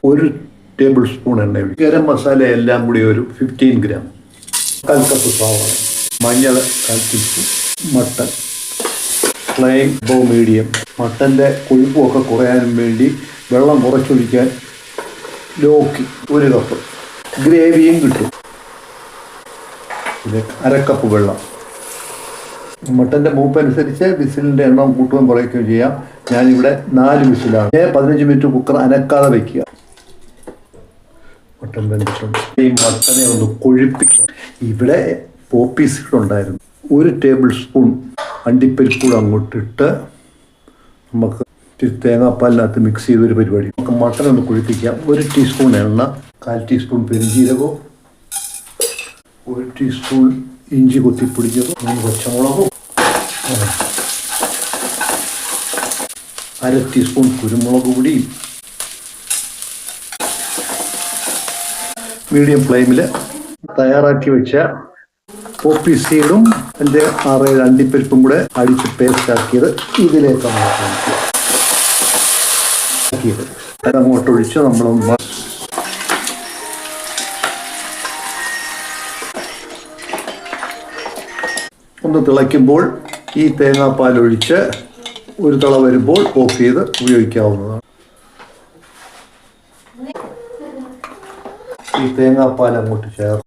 1 table spoon എണ്ണ ഒഴിക്കും. ഗരം മസാല എല്ലാം കൂടി ഒരു 15 ഗ്രാം, 1/4 കപ്പ് സവാള, മഞ്ഞൾ 1/4 teaspoon, mutton flame low medium. മട്ടൻ്റെ കൊഴുപ്പുമൊക്കെ കുറയാനും വേണ്ടി വെള്ളം കുറച്ചൊഴിക്കാൻ ലോക്ക് 1 കപ്പ്. ഗ്രേവിയും കിട്ടും. ഇത് 1/2 കപ്പ് വെള്ളം. മട്ടൻ്റെ മൂപ്പനുസരിച്ച് വിസിലിൻ്റെ എണ്ണം കൂട്ടുകയും കുറയ്ക്കുകയും ചെയ്യാം. ഞാനിവിടെ 4 വിസിലാണ്. 15 മിനിറ്റ് കുക്കർ അനക്കാതെ വയ്ക്കുക. മട്ടൻ വെന്തിട്ടുണ്ട്. ഈ മട്ടനെ ഒന്ന് കൊഴുപ്പിക്കും. ഇവിടെ പോപ്പി സീഡ് ഉണ്ടായിരുന്നു. 1 ടേബിൾ സ്പൂൺ അണ്ടിപ്പരിപ്പ് കൂടെ അങ്ങോട്ടിട്ട് നമുക്ക് തേങ്ങാപ്പാലിനകത്ത് മിക്സ് ചെയ്തൊരു പരിപാടി. നമുക്ക് മട്ടൻ ഒന്ന് കൊഴുപ്പിക്കാം. 1 ടീസ്പൂൺ എണ്ണ, 1/4 ടീസ്പൂൺ പെരുംജീരകവും, 1 ടീസ്പൂൺ ഇഞ്ചി കൊത്തിപ്പൊടിച്ചതും, 3 പച്ചമുളകും, 1/2 ടീസ്പൂൺ കുരുമുളക് പൊടിയും. മീഡിയം ഫ്ലെയിമിൽ തയ്യാറാക്കി വെച്ച പോപ്പി സീഡും എൻ്റെ 6-7 അണ്ടിപ്പരിപ്പും കൂടെ അടിച്ച് പേസ്റ്റ് ആക്കിയത് ഇതിലേക്കാണ് ആക്കിയത്. അതങ്ങോട്ടൊഴിച്ച് നമ്മളൊന്ന് തിളയ്ക്കുമ്പോൾ ഈ തേങ്ങാപ്പാലൊഴിച്ച് 1 തിള വരുമ്പോൾ ഓഫ് ചെയ്ത് ഉപയോഗിക്കാവുന്നതാണ്. ഈ തേങ്ങാപ്പാൽ അങ്ങോട്ട് ചേർത്ത്